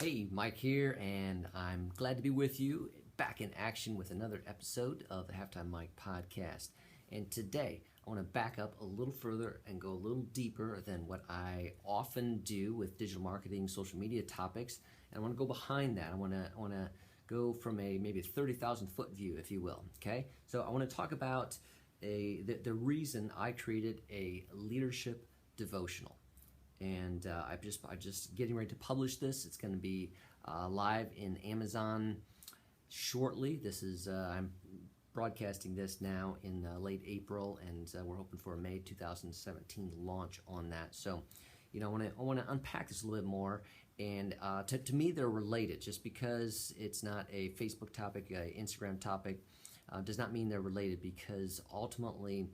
Hey, Mike here, and I'm glad to be with you back in action with another episode of the Halftime Mike podcast. And today, I want to back up a little further and go a little deeper than what I often do with digital marketing, social media topics. And I want to go behind that. I want to go from maybe a 30,000 foot view, if you will. Okay, so I want to talk about the reason I created a leadership devotional. And I'm just getting ready to publish this. It's going to be live in Amazon shortly. This is I'm broadcasting this now in late April, and we're hoping for a May 2017 launch on that. So, I want to unpack this a little bit more. And to me, they're related. Just because it's not a Facebook topic, a Instagram topic, does not mean they're related. Because ultimately,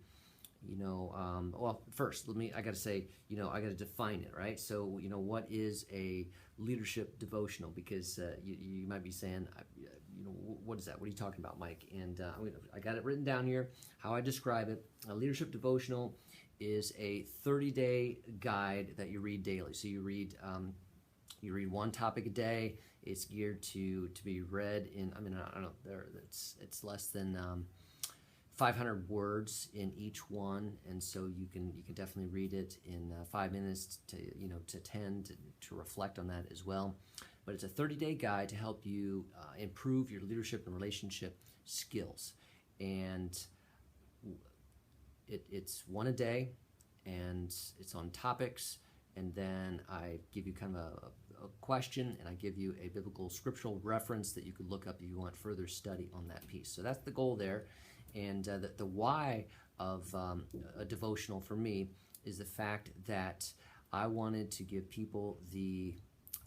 well, first, I got to say, I got to define it, right? So, what is a leadership devotional? Because you might be saying, what is that? What are you talking about, Mike? And I got it written down here, how I describe it. A leadership devotional is a 30-day guide that you read daily. So you read one topic a day. It's geared to be read in, I don't know, it's less than 500 words in each one, and so you can definitely read it in 5 minutes to 10 to reflect on that as well. But it's a 30-day guide to help you improve your leadership and relationship skills, and it's one a day, and it's on topics. And then I give you kind of a question, and I give you a biblical scriptural reference that you could look up if you want further study on that piece. So that's the goal there. And the why of a devotional for me is the fact that I wanted to give people the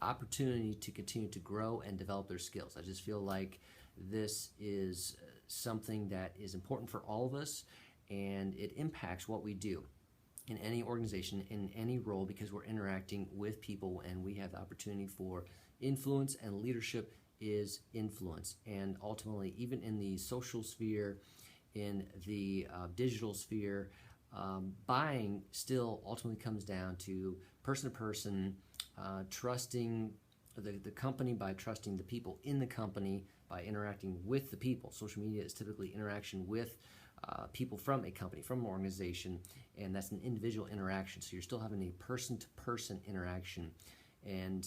opportunity to continue to grow and develop their skills. I just feel like this is something that is important for all of us, and it impacts what we do in any organization, in any role, because we're interacting with people and we have the opportunity for influence, and leadership is influence. And ultimately, even in the social sphere, in the digital sphere, buying still ultimately comes down to person, trusting the company by trusting the people in the company, by interacting with the people. Social media is typically interaction with people from a company, from an organization, and that's an individual interaction. So you're still having a person-to-person interaction, and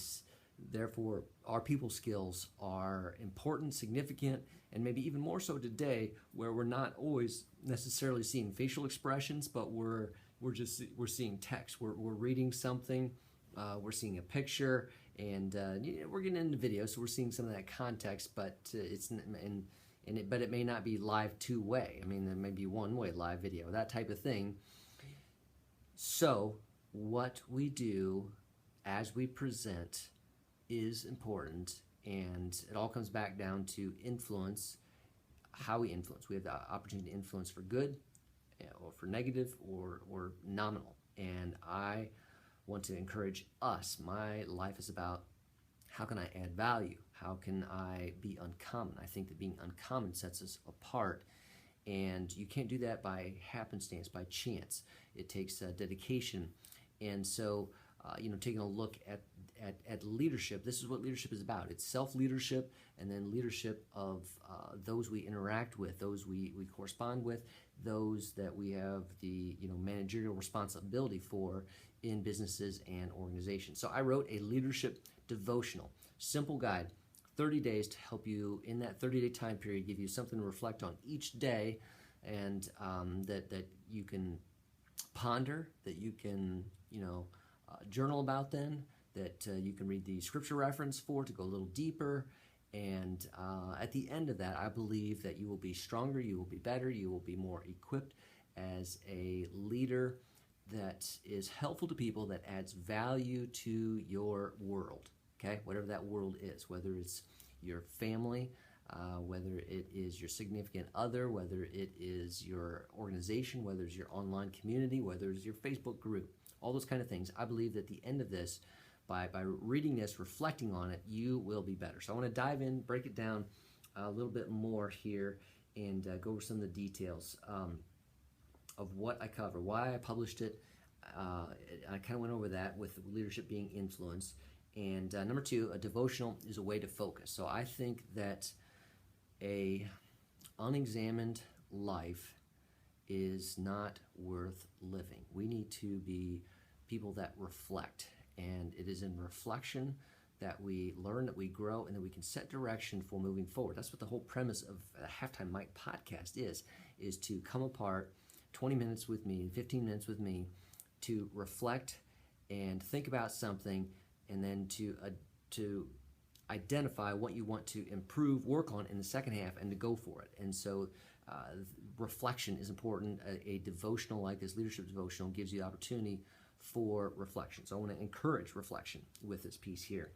therefore our people skills are important, significant, and maybe even more so today, where we're not always necessarily seeing facial expressions, but we're seeing text. We're reading something, we're seeing a picture, and we're getting into video, so we're seeing some of that context, but but it may not be live two-way. There may be one-way live video, that type of thing. So what we do as we present is important, and it all comes back down to influence, how we influence. We have the opportunity to influence for good or for negative or nominal. And I want to encourage us. My life is about how can I add value? How can I be uncommon? I think that being uncommon sets us apart, and you can't do that by happenstance, by chance. It takes dedication. And so, taking a look at leadership, this is what leadership is about. It's self-leadership, and then leadership of those we interact with, those we correspond with, those that we have the managerial responsibility for in businesses and organizations. So I wrote a leadership devotional, simple guide, 30 days to help you in that 30-day time period, give you something to reflect on each day, and that you can ponder, that you can journal about, then that you can read the scripture reference for to go a little deeper. And at the end of that, I believe that you will be stronger, you will be better, you will be more equipped as a leader that is helpful to people, that adds value to your world, okay? Whatever that world is, whether it's your family, whether it is your significant other, whether it is your organization, whether it's your online community, whether it's your Facebook group, all those kind of things. I believe that at the end of this, by reading this, reflecting on it, you will be better. So I want to dive in, break it down a little bit more here, and go over some of the details of what I cover, why I published it. I kind of went over that with leadership being influence, And number two, a devotional is a way to focus. So I think that a unexamined life is not worth living. We need to be people that reflect, and it is in reflection that we learn, that we grow, and that we can set direction for moving forward. That's what the whole premise of the Halftime Mike podcast is to come apart 20 minutes with me, 15 minutes with me, to reflect and think about something, and then to identify what you want to improve, work on in the second half, and to go for it. And so reflection is important. A devotional like this, Leadership Devotional, gives you the opportunity for reflection. So I want to encourage reflection with this piece here.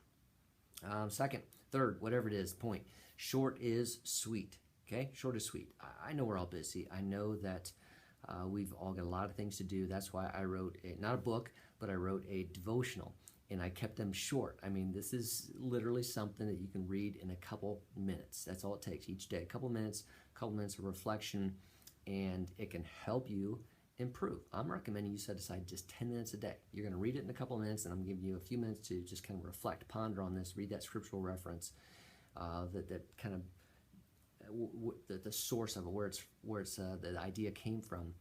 Second, third, whatever it is, point. Short is sweet. Okay? Short is sweet. I know we're all busy. I know that we've all got a lot of things to do. That's why I wrote, not a book, but I wrote a devotional. And I kept them short. I mean, this is literally something that you can read in a couple minutes. That's all it takes each day. A couple minutes of reflection, and it can help you improve. I'm recommending you set aside just 10 minutes a day. You're going to read it in a couple minutes, and I'm giving you a few minutes to just kind of reflect, ponder on this, read that scriptural reference, that kind of the source of it, where the idea came from.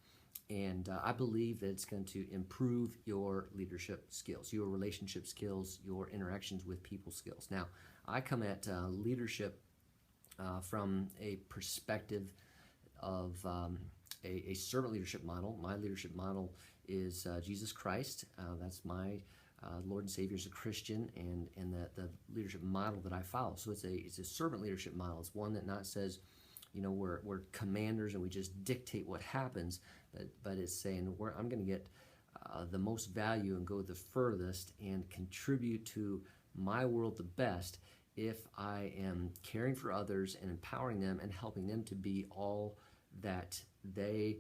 And I believe that it's going to improve your leadership skills, your relationship skills, your interactions with people skills. Now, I come at leadership from a perspective of a servant leadership model. My leadership model is Jesus Christ. That's my Lord and Savior as a Christian, and the leadership model that I follow. So it's a servant leadership model. It's one that not says, you know, we're commanders and we just dictate what happens, but it's saying I'm going to get the most value and go the furthest and contribute to my world the best if I am caring for others and empowering them and helping them to be all that they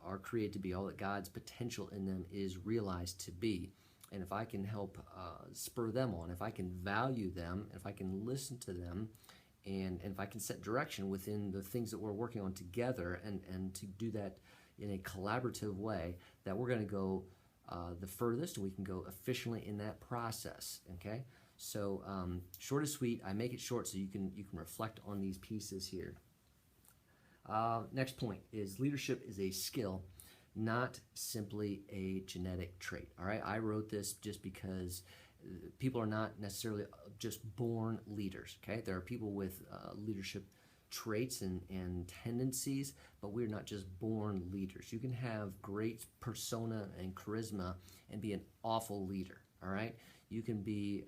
are created to be, all that God's potential in them is realized to be. And if I can help spur them on, if I can value them, if I can listen to them, and if I can set direction within the things that we're working on together, and to do that in a collaborative way, that we're going to go the furthest, and we can go efficiently in that process. Okay, so short is sweet. I make it short so you can reflect on these pieces here. Next point is leadership is a skill, not simply a genetic trait. All right, I wrote this just because people are not necessarily just born leaders. Okay, there are people with leadership traits and tendencies, but we're not just born leaders. You can have great persona and charisma and be an awful leader. All right, you can be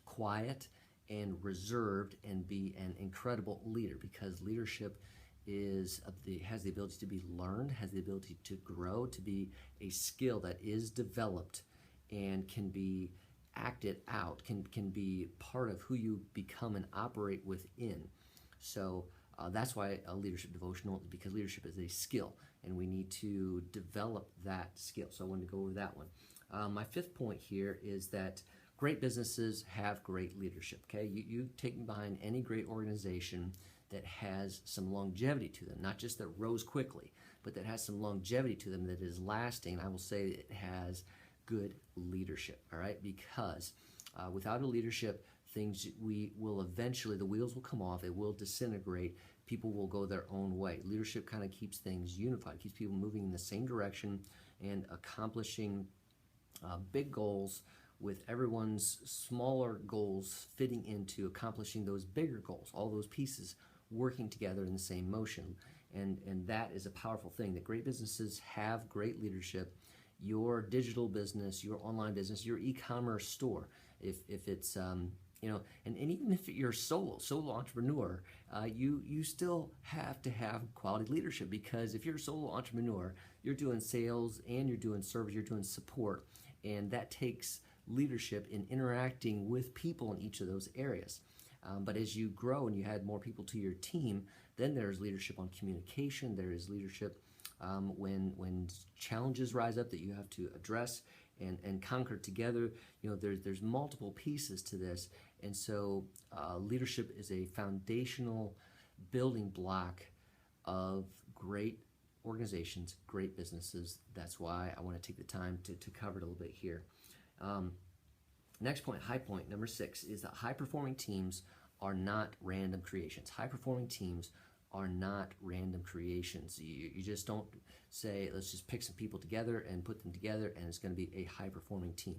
quiet and reserved and be an incredible leader, because leadership has the ability to be learned, has the ability to grow, to be a skill that is developed and can be acted out, can be part of who you become and operate within. So that's why a leadership devotional, because leadership is a skill and we need to develop that skill. So I wanted to go over that one. My fifth point here is that great businesses have great leadership. Okay, you take me behind any great organization that has some longevity to them, not just that rose quickly, but that has some longevity to them, that is lasting. I will say it has good leadership. All right, because without a leadership, the wheels will come off, it will disintegrate, people will go their own way. Leadership kind of keeps things unified, keeps people moving in the same direction and accomplishing big goals, with everyone's smaller goals fitting into accomplishing those bigger goals, all those pieces working together in the same motion. And that is a powerful thing, that great businesses have great leadership. Your digital business, your online business, your e-commerce store, if it's and even if you're a solo entrepreneur, you still have to have quality leadership, because if you're a solo entrepreneur, you're doing sales and you're doing service, you're doing support, and that takes leadership in interacting with people in each of those areas. But as you grow and you add more people to your team, then there's leadership on communication. There is leadership when challenges rise up that you have to address and conquer together. There's multiple pieces to this, and so leadership is a foundational building block of great organizations, great businesses. That's why I want to take the time to cover it a little bit here. Next point, high point, number 6, is that high-performing teams are not random creations. High-performing teams are not random creations. You just don't say, let's just pick some people together and put them together, and it's going to be a high-performing team.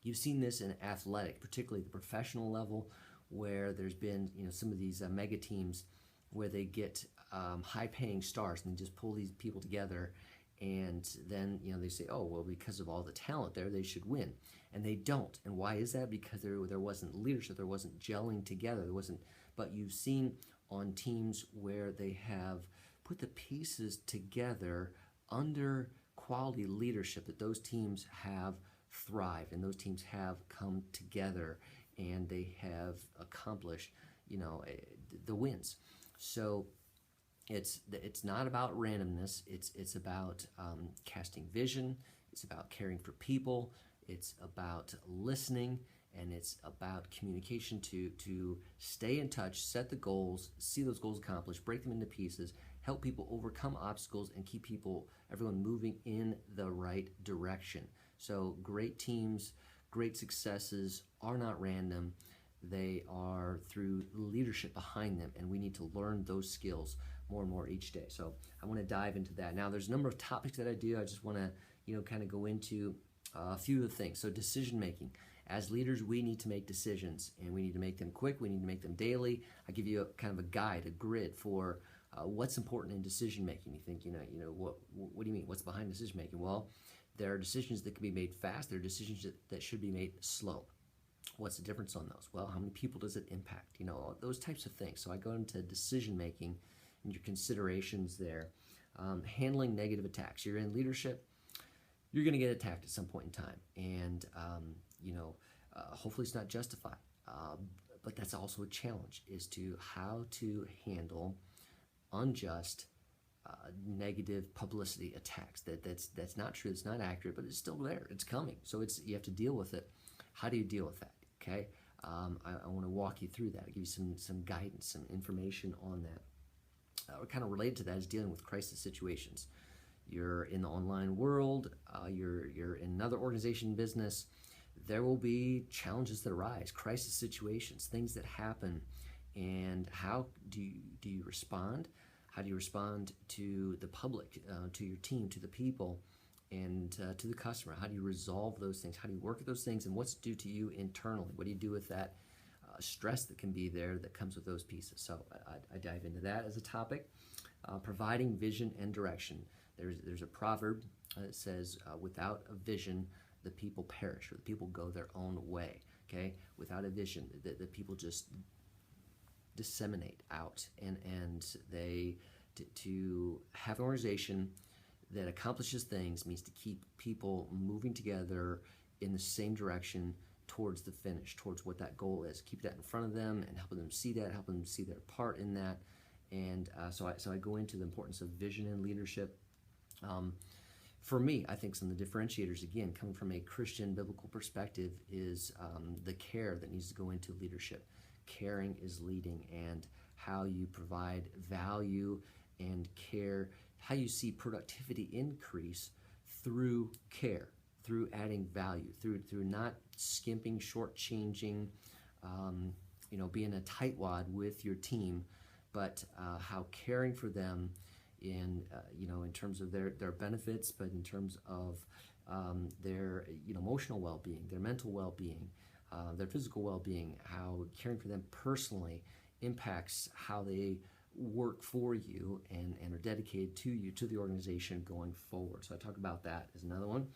You've seen this in athletic, particularly the professional level, where there's been some of these mega teams where they get high-paying stars and they just pull these people together, and then they say, oh well, because of all the talent there, they should win, and they don't. And why is that? Because there wasn't leadership, there wasn't gelling together, there wasn't. But you've seen on teams where they have put the pieces together under quality leadership, that those teams have thrived and those teams have come together and they have accomplished the wins. So it's not about randomness. It's about casting vision. It's about caring for people. It's about listening, and it's about communication to stay in touch, set the goals, see those goals accomplished, break them into pieces, help people overcome obstacles, and keep everyone moving in the right direction. So great teams, great successes are not random. They are through leadership behind them, and we need to learn those skills more and more each day. So I want to dive into that. Now, there's a number of topics that I do. I just want to kind of go into a few of the things. So decision making. As leaders, we need to make decisions, and we need to make them quick. We need to make them daily. I give you kind of a guide, a grid for what's important in decision making. You think, what do you mean? What's behind decision making? Well, there are decisions that can be made fast. There are decisions that should be made slow. What's the difference on those? Well, how many people does it impact? Those types of things. So I go into decision making and your considerations there. Handling negative attacks. You're in leadership. You're going to get attacked at some point in time, and hopefully it's not justified. But that's also a challenge, is to how to handle unjust, negative publicity attacks. That's not true. It's not accurate, but it's still there. It's coming. So you have to deal with it. How do you deal with that? Okay, I want to walk you through that. I'll give you some guidance, some information on that. Kind of related to that is dealing with crisis situations. You're in the online world, you're in another organization, business. There will be challenges that arise, crisis situations, things that happen, and how do you respond? How do you respond to the public, to your team, to the people, and to the customer? How do you resolve those things? How do you work with those things, and what's due to you internally? What do you do with that stress that can be there that comes with those pieces? So I dive into that as a topic. Providing vision and direction. There's a proverb that says, without a vision, the people perish, or the people go their own way. Okay, without a vision, the people just disseminate out, and they to have an organization that accomplishes things means to keep people moving together in the same direction towards the finish, towards what that goal is. Keep that in front of them and helping them see that, helping them see their part in that. And so I go into the importance of vision and leadership. For me, I think some of the differentiators, again, coming from a Christian biblical perspective, is the care that needs to go into leadership. Caring is leading, and how you provide value and care, how you see productivity increase through care, through adding value, through not skimping, shortchanging, being a tightwad with your team, but how caring for them in terms of their benefits, but in terms of their emotional well-being, their mental well-being, their physical well-being, how caring for them personally impacts how they work for you and are dedicated to you, to the organization going forward. So I talk about that as another one.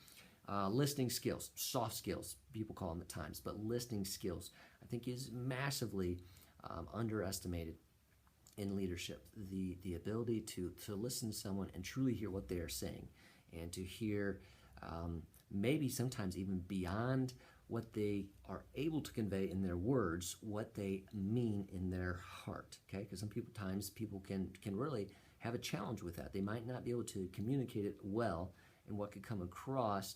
Listening skills, soft skills, people call them at times, but listening skills, I think, is massively underestimated in leadership. The ability to listen to someone and truly hear what they are saying, and to hear maybe sometimes even beyond what they are able to convey in their words, what they mean in their heart. Okay, because sometimes people can really have a challenge with that. They might not be able to communicate it well, and what could come across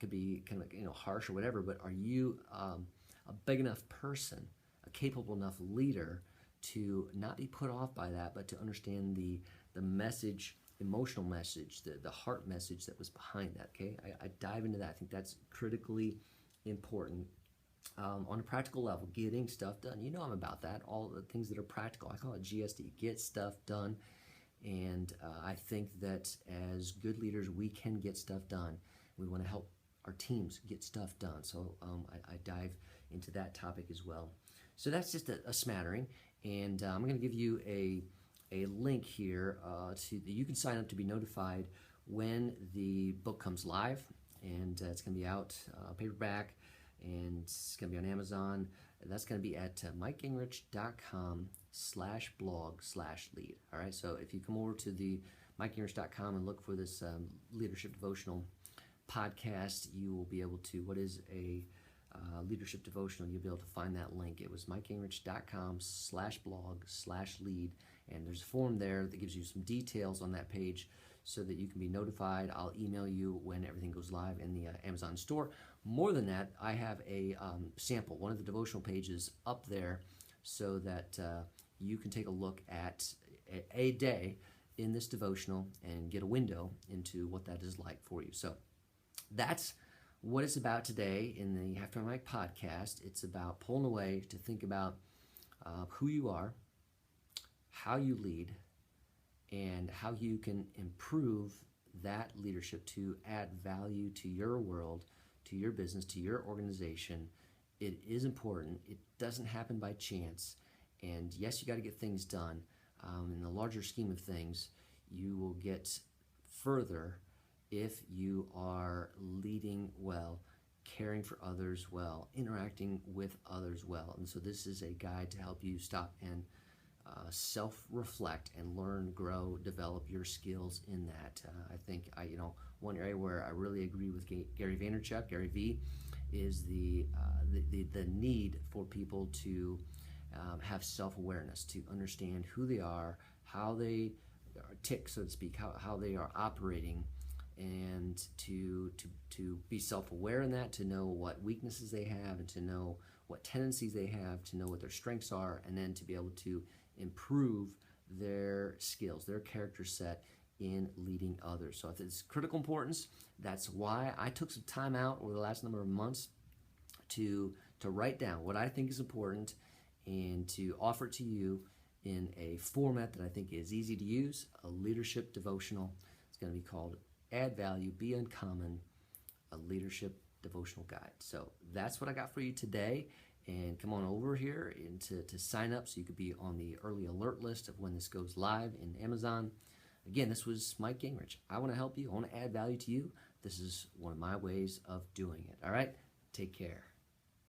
could be kind of harsh or whatever. But are you a big enough person, a capable enough leader, to not be put off by that, but to understand the message, emotional message, the heart message that was behind that? Okay, I dive into that. I think that's critically important on a practical level, getting stuff done. You know I'm about that. All the things that are practical. I call it GSD, get stuff done. And I think that as good leaders, we can get stuff done. We want to help our teams get stuff done. So I dive into that topic as well. So that's just a smattering. And I'm going to give you a link here that you can sign up to be notified when the book comes live. And it's going to be out paperback, and it's going to be on Amazon. That's going to be at mikegingerich.com/blog/lead. All right, so if you come over to the mikegingerich.com and look for this Leadership Devotional podcast, you will be able to, what is a Leadership Devotional, you'll be able to find that link. It was mikegingerich.com/blog/lead, and there's a form there that gives you some details on that page so that you can be notified. I'll email you when everything goes live in the Amazon store. More than that, I have a sample, one of the devotional pages up there so that you can take a look at a day in this devotional and get a window into what that is like for you. So that's what it's about today in the After Mike podcast. It's about pulling away to think about who you are, how you lead, and how you can improve that leadership to add value to your world, to your business, to your organization. It is important. It doesn't happen by chance. And yes, you got to get things done. In the larger scheme of things, you will get further if you are leading well, caring for others well, interacting with others well. And so this is a guide to help you stop and self-reflect and learn, grow, develop your skills in that. I think one area where I really agree with Gary Vaynerchuk, Gary V, is the need for people to have self-awareness, to understand who they are, how they tick, so to speak, how they are operating, and to be self-aware in that, to know what weaknesses they have, and to know what tendencies they have, to know what their strengths are, and then to be able to improve their skills, their character set in leading others. So if it's critical importance, that's why I took some time out over the last number of months to write down what I think is important and to offer it to you in a format that I think is easy to use, a leadership devotional. It's going to be called Add Value, Be Uncommon, a leadership devotional guide. So that's what I got for you today. And come on over here to sign up so you could be on the early alert list of when this goes live in Amazon. Again, this was Mike Gingerich. I want to help you. I want to add value to you. This is one of my ways of doing it. All right? Take care.